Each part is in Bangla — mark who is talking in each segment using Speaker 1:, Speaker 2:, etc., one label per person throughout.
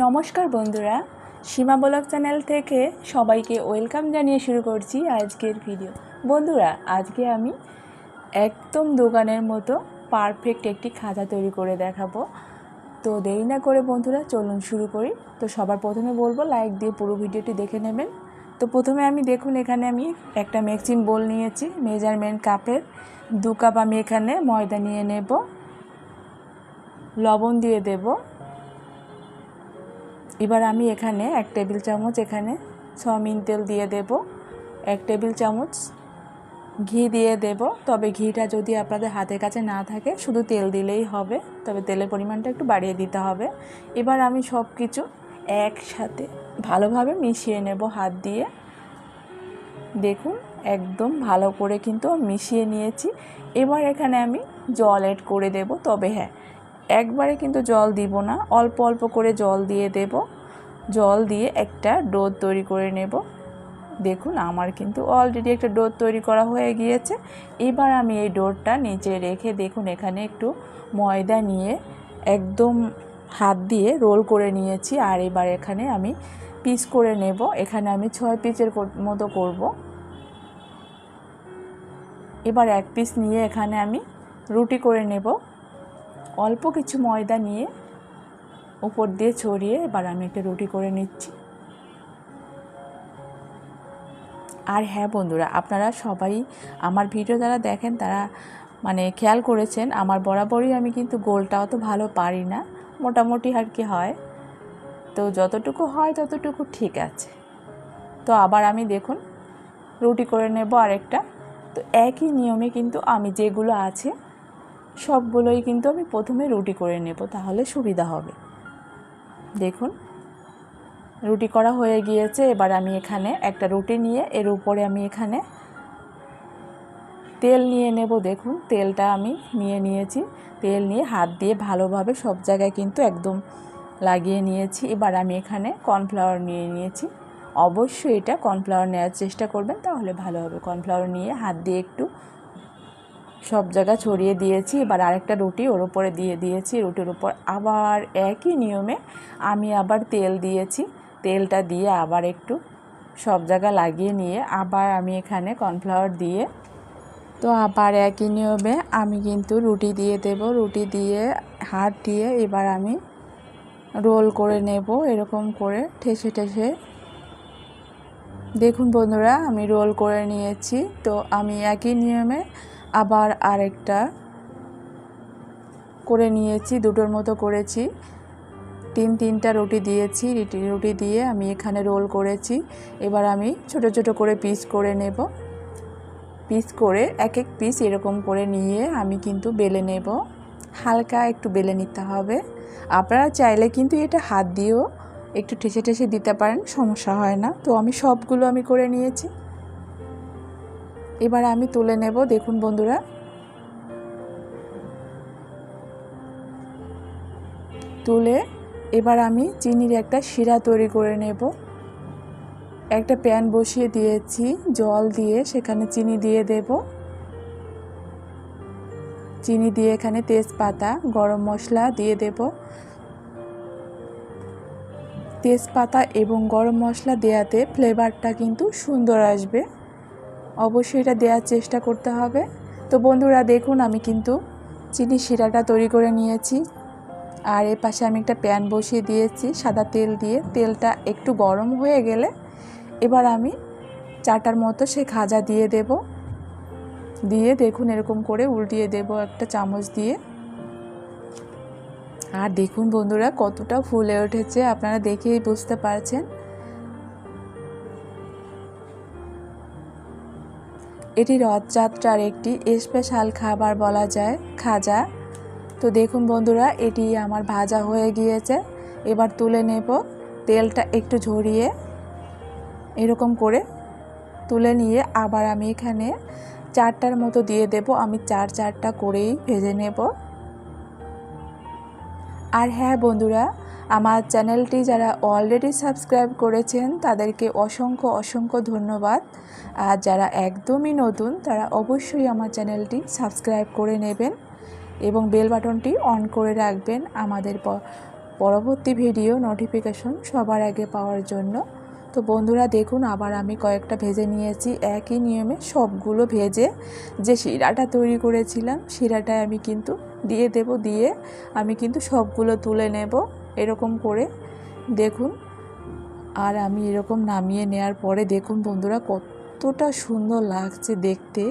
Speaker 1: নমস্কার বন্ধুরা, সীমা ব্লগ চ্যানেল থেকে সবাইকে ওয়েলকাম জানিয়ে শুরু করছি আজকের ভিডিও। বন্ধুরা, আজকে আমি একদম দোকানের মতো পারফেক্ট একটি খাজা তৈরি করে দেখাবো। তো দেরি না করে বন্ধুরা চলুন শুরু করি। তো সবার প্রথমে বলবো লাইক দিয়ে পুরো ভিডিওটি দেখে নেবেন। তো প্রথমে আমি দেখুন এখানে আমি একটা মিক্সিং বোল নিয়েছি, মেজারমেন্ট কাপের 2 কাপ আমি এখানে ময়দা নিয়ে নেব, লবণ দিয়ে দেব। এবার আমি এখানে 1 টেবিল চামচ এখানে সয়াবিন তেল দিয়ে দেব, 1 টেবিল চামচ ঘি দিয়ে দেব। তবে ঘিটা যদি আপনাদের হাতের কাছে না থাকে শুধু তেল দিলেই হবে, তবে তেলের পরিমাণটা একটু বাড়িয়ে দিতে হবে। এবার আমি সব কিছু একসাথে ভালোভাবে মিশিয়ে নেব হাত দিয়ে। দেখুন একদম ভালো করে কিন্তু মিশিয়ে নিয়েছি। এবার এখানে আমি জল অ্যাড করে দেব, তবে হ্যাঁ একবারে কিন্তু জল দিব না, অল্প অল্প করে জল দিয়ে দেব। জল দিয়ে একটা ডো তৈরি করে নেব। দেখুন আমার কিন্তু অলরেডি একটা ডো তৈরি করা হয়ে গিয়েছে। এবার আমি এই ডোটা নিচে রেখে দেখুন এখানে একটু ময়দা নিয়ে একদম হাত দিয়ে রোল করে নিয়েছি। আর এবার এখানে আমি পিস করে নেব। এখানে আমি 6 পিসের মতো করব। এবার 1 পিস নিয়ে এখানে আমি রুটি করে নেব। অল্প কিছু ময়দা নিয়ে উপর দিয়ে ছড়িয়ে এবার আমি একটা রুটি করে নিচ্ছি। আর হ্যাঁ বন্ধুরা, আপনারা সবাই আমার ভিডিও যারা দেখেন তারা খেয়াল করেছেন আমার বরাবরই আমি কিন্তু গোলটা অত ভালো পারি না, মোটামুটি আর কি হয়। তো যতটুকু হয় ততটুকু ঠিক আছে। তো আবার আমি দেখুন রুটি করে নেব আরেকটা। তো একই নিয়মে কিন্তু আমি যেগুলো আছে সবগুলোই কিন্তু আমি প্রথমে রুটি করে নেব, তাহলে সুবিধা হবে। দেখুন রুটি করা হয়ে গিয়েছে। এবার আমি এখানে একটা রুটি নিয়ে এর উপরে আমি এখানে তেল নিয়ে নেব। দেখুন তেলটা আমি নিয়েছি। তেল নিয়ে হাত দিয়ে ভালোভাবে সব জায়গায় কিন্তু একদম লাগিয়ে নিয়েছি। এবার আমি এখানে কর্নফ্লাওয়ার নিয়ে নিয়েছি। অবশ্যই এটা কর্নফ্লাওয়ার নেওয়ার চেষ্টা করবেন, তাহলে ভালো হবে। কর্নফ্লাওয়ার নিয়ে হাত দিয়ে একটু সব জায়গা ছড়িয়ে দিয়েছি। এবার আরেকটা রুটি ওর উপরে দিয়ে দিয়েছি। রুটির উপর আবার একই নিয়মে আমি আবার তেল দিয়েছি। তেলটা দিয়ে আবার একটু সব জায়গা লাগিয়ে নিয়ে আবার আমি এখানে কর্নফ্লাওয়ার দিয়ে তো আবার একই নিয়মে আমি কিন্তু রুটি দিয়ে দেব। রুটি দিয়ে হাত দিয়ে এবার আমি রোল করে নেব, এরকম করে ঠেসে ঠেসে। দেখুন বন্ধুরা আমি রোল করে নিয়েছি। তো আমি একই নিয়মে আবার আরেকটা করে নিয়েছি, দুটোর মতো করেছি। তিনটা রুটি দিয়েছি। রুটি দিয়ে আমি এখানে রোল করেছি। এবার আমি ছোট ছোট করে পিস করে নেব। পিস করে এক এক পিস এরকম করে নিয়ে আমি কিন্তু বেলে নেব। হালকা একটু বেলে নিতে হবে। আপনারা চাইলে কিন্তু এটা হাত দিয়েও একটু ঠেসে ঠেসে দিতে পারেন, সমস্যা হয় না। তো আমি সবগুলো আমি করে নিয়েছি। এবার আমি তুলে নেব। দেখুন বন্ধুরা তুলে এবার আমি চিনির একটা শিরা তৈরি করে নেব। একটা প্যান বসিয়ে দিয়েছি, জল দিয়ে সেখানে চিনি দিয়ে দেব। চিনি দিয়ে এখানে তেজপাতা, গরম মশলা দিয়ে দেব। তেজপাতা এবং গরম মশলা দেওয়াতে ফ্লেভারটা কিন্তু সুন্দর আসবে, অবশ্যই এটা দেওয়ার চেষ্টা করতে হবে। তো বন্ধুরা দেখুন আমি কিন্তু চিনি শিরাটা তৈরি করে নিয়েছি। আর এর পাশে আমি একটা প্যান বসিয়ে দিয়েছি সাদা তেল দিয়ে। তেলটা একটু গরম হয়ে গেলে এবার আমি 4টার মতো সে খাজা দিয়ে দেব। দিয়ে দেখুন এরকম করে উল্টিয়ে দেব একটা চামচ দিয়ে। আর দেখুন বন্ধুরা কতটা ফুলে উঠেছে, আপনারা দেখেই বুঝতে পারছেন। এটি রথযাত্রার একটি স্পেশাল খাবার বলা যায়, খাজা। তো দেখুন বন্ধুরা এটি আমার ভাজা হয়ে গিয়েছে। এবার তুলে নেব। তেলটা একটু ঝরিয়ে এরকম করে তুলে নিয়ে আবার আমি এখানে 4টার মতো দিয়ে দেব। আমি 4টা করেই ভেজে নেব। আর হ্যাঁ বন্ধুরা, আমার চ্যানেলটি যারা অলরেডি সাবস্ক্রাইব করেছেন তাদেরকে অসংখ্য অসংখ্য ধন্যবাদ। আর যারা একদমই নতুন তারা অবশ্যই আমার চ্যানেলটি সাবস্ক্রাইব করে নেবেন এবং বেল বাটনটি অন করে রাখবেন আমাদের পরবর্তী ভিডিও নোটিফিকেশন সবার আগে পাওয়ার জন্য। তো বন্ধুরা দেখুন, আবার আমি কয়েকটা ভেজে নিয়েছি। একই নিয়মে সবগুলো ভেজে যে শিরাটা তৈরি করেছিলাম শিরাটায় আমি কিন্তু দিয়ে দেব, দিয়ে আমি কিন্তু সবগুলো তুলে নেব এরকম করে দেখুন। আর আমি এরকম নামিয়ে নেওয়ার পরে দেখুন বন্ধুরা কতটা সুন্দর লাগছে দেখতে।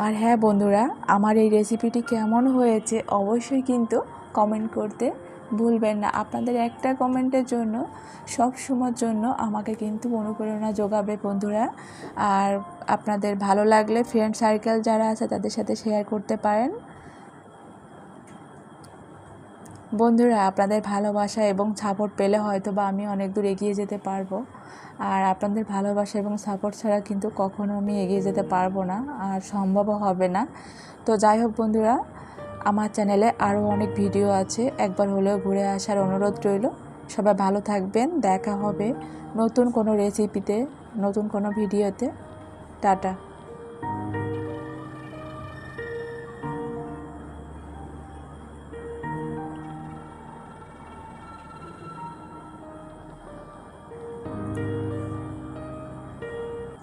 Speaker 1: আর হ্যাঁ বন্ধুরা, আমার এই রেসিপিটি কেমন হয়েছে অবশ্যই কিন্তু কমেন্ট করতে ভুলবেন না। আপনাদের একটা কমেন্টের জন্য সব সময়ের জন্য আমাকে কিন্তু অনুপ্রেরণা যোগাবে বন্ধুরা। আর আপনাদের ভালো লাগলে ফ্রেন্ড সার্কেল যারা আছে তাদের সাথে শেয়ার করতে পারেন। বন্ধুরা আপনাদের ভালোবাসা এবং সাপোর্ট পেলে হয়তো বা আমি অনেক দূর এগিয়ে যেতে পারবো। আর আপনাদের ভালোবাসা এবং সাপোর্ট ছাড়া কিন্তু কখনো আমি এগিয়ে যেতে পারবো না, আর সম্ভবও হবে না। তো যাই হোক বন্ধুরা, আমার চ্যানেলে আরও অনেক ভিডিও আছে, একবার হলেও ঘুরে আসার অনুরোধ রইল। সবাই ভালো থাকবেন, দেখা হবে নতুন কোনো রেসিপিতে, নতুন কোনো ভিডিওতে। টাটা।